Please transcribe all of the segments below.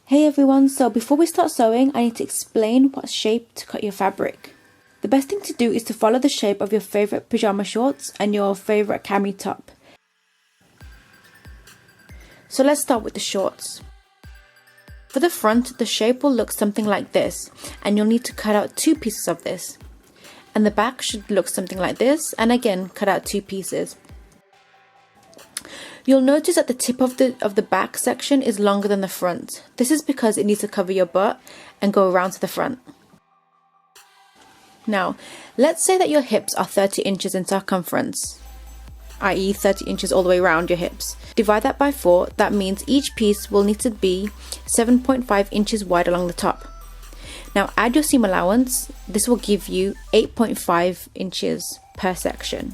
Hey everyone, so before we start sewing, I need to explain what shape to cut your fabric. The best thing to do is to follow the shape of your favourite pyjama shorts and your favourite cami top. So let's start with the shorts. For the front, the shape will look something like this, and you'll need to cut out 2 pieces of this. And the back should look something like this, and again cut out 2 pieces. You'll notice that the tip of the back section is longer than the front. This is because it needs to cover your butt and go around to the front. Now, let's say that your hips are 30 inches in circumference, i.e. 30 inches all the way around your hips. Divide that by 4, that means each piece will need to be 7.5 inches wide along the top. Now add your seam allowance, this will give you 8.5 inches per section.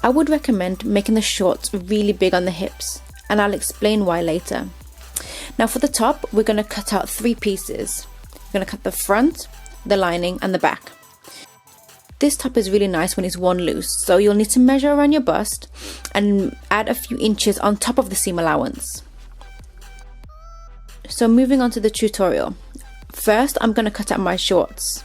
I would recommend making the shorts really big on the hips, and I'll explain why later. Now for the top, we're going to cut out 3 pieces. We're going to cut the front, the lining and the back. This top is really nice when it's worn loose, so you'll need to measure around your bust and add a few inches on top of the seam allowance. So moving on to the tutorial. First, I'm going to cut out my shorts.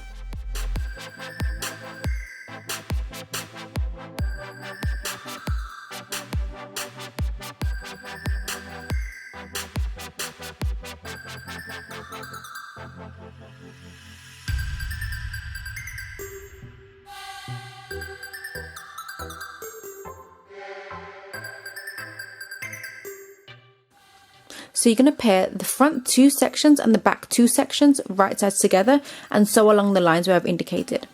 So you're going to pair the front 2 sections and the back 2 sections right sides together and sew along the lines where I've indicated.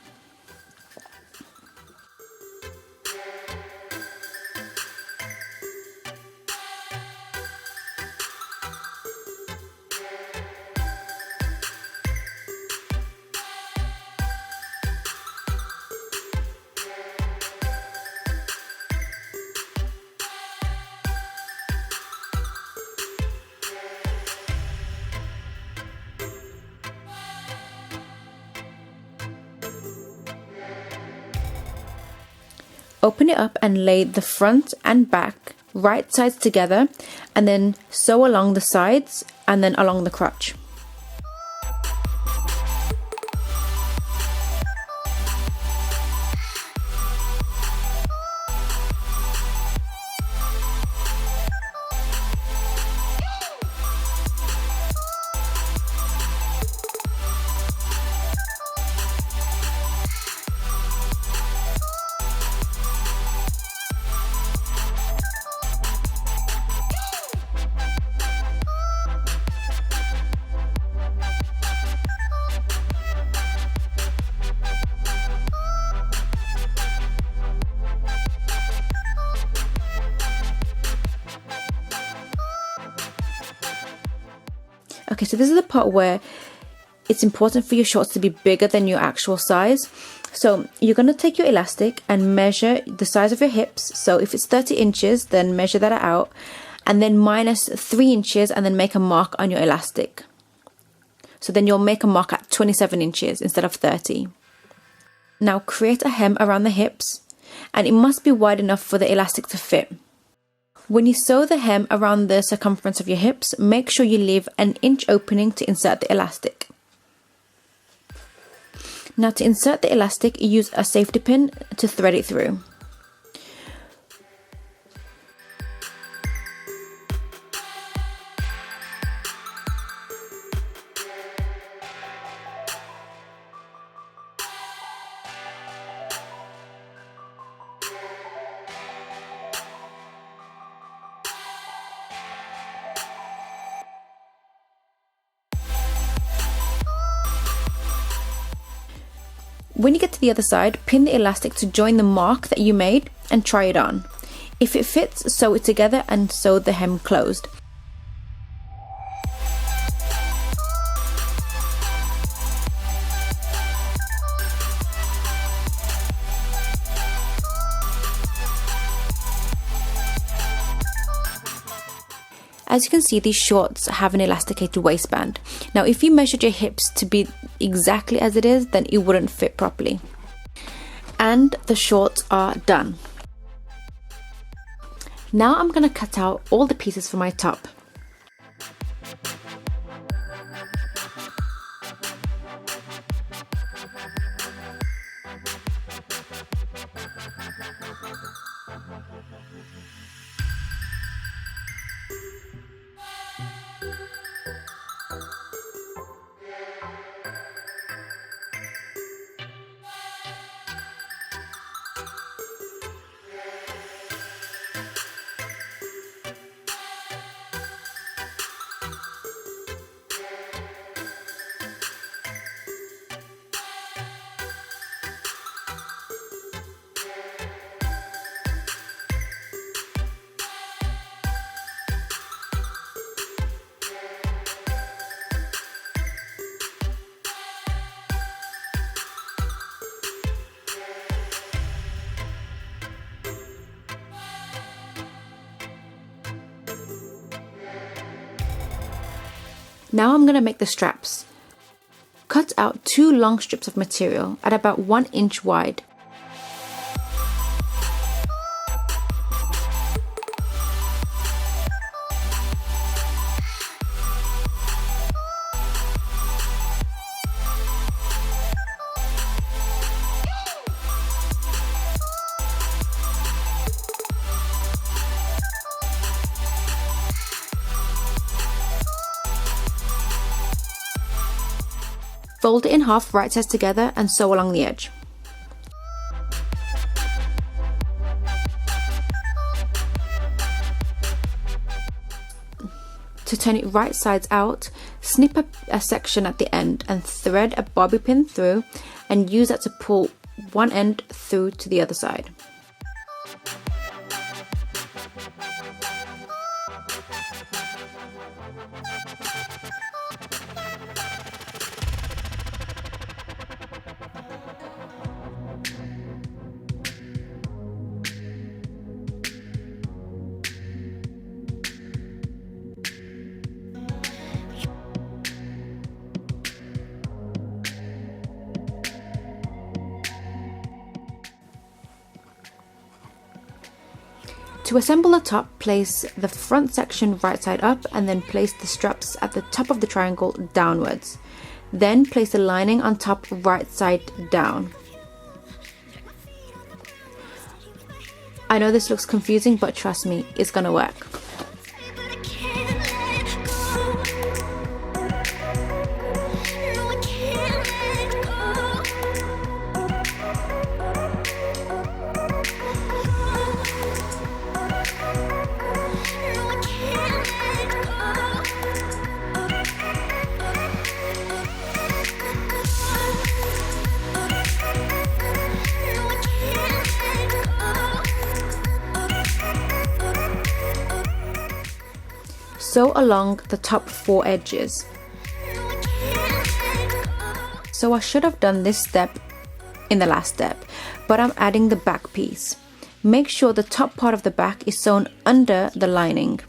Open it up and lay the front and back right sides together and then sew along the sides and then along the crotch. Okay, so this is the part where it's important for your shorts to be bigger than your actual size. So you're going to take your elastic and measure the size of your hips. So if it's 30 inches, then measure that out and then minus 3 inches and then make a mark on your elastic. So then you'll make a mark at 27 inches instead of 30. Now create a hem around the hips and it must be wide enough for the elastic to fit. When you sew the hem around the circumference of your hips, make sure you leave an inch opening to insert the elastic. Now to insert the elastic, use a safety pin to thread it through. When you get to the other side, pin the elastic to join the mark that you made and try it on. If it fits, sew it together and sew the hem closed. As you can see, these shorts have an elasticated waistband. Now, if you measured your hips to be exactly as it is, then it wouldn't fit properly. And the shorts are done. Now I'm going to cut out all the pieces for my top. Now I'm going to make the straps. Cut out 2 long strips of material at about 1 inch wide. Fold it in half right sides together and sew along the edge. To turn it right sides out, snip a section at the end and thread a bobby pin through and use that to pull one end through to the other side. To assemble the top, place the front section right side up and then place the straps at the top of the triangle downwards. Then place the lining on top right side down. I know this looks confusing, but trust me, it's gonna work. Sew along the top 4 edges. So I should have done this step in the last step, but I'm adding the back piece. Make sure the top part of the back is sewn under the lining.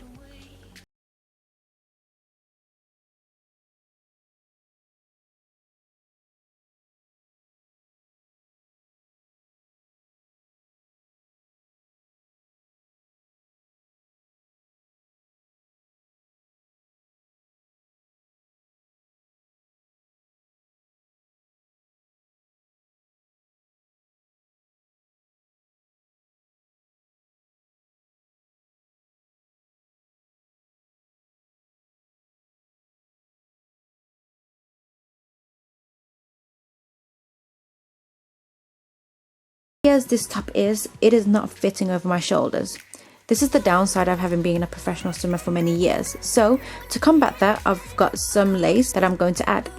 As this top is, it is not fitting over my shoulders. This is the downside of having been a professional swimmer for many years. So to combat that, I've got some lace that I'm going to add.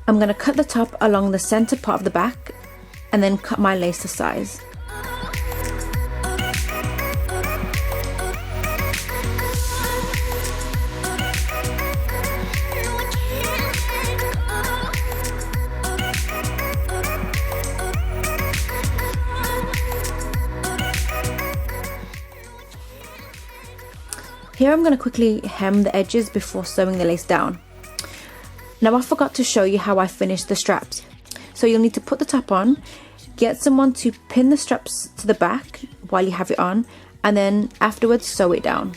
I'm going to cut the top along the center part of the back and then cut my lace to size. Here I'm going to quickly hem the edges before sewing the lace down. Now I forgot to show you how I finished the straps. So you'll need to put the top on, get someone to pin the straps to the back while you have it on, and then afterwards sew it down.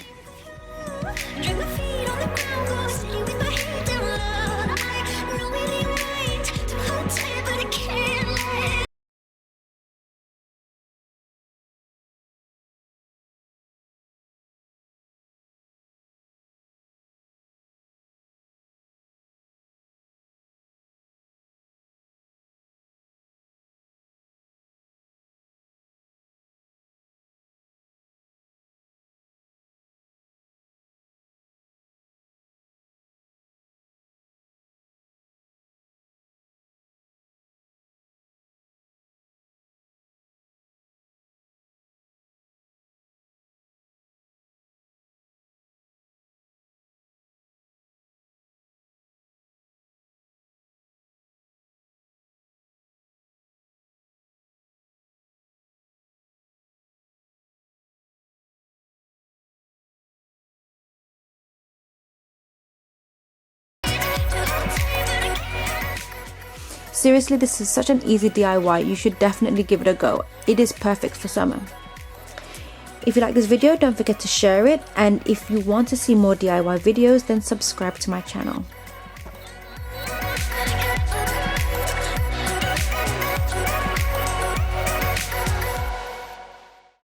Seriously, this is such an easy DIY, you should definitely give it a go. It is perfect for summer. If you like this video, don't forget to share it, and if you want to see more DIY videos, then subscribe to my channel.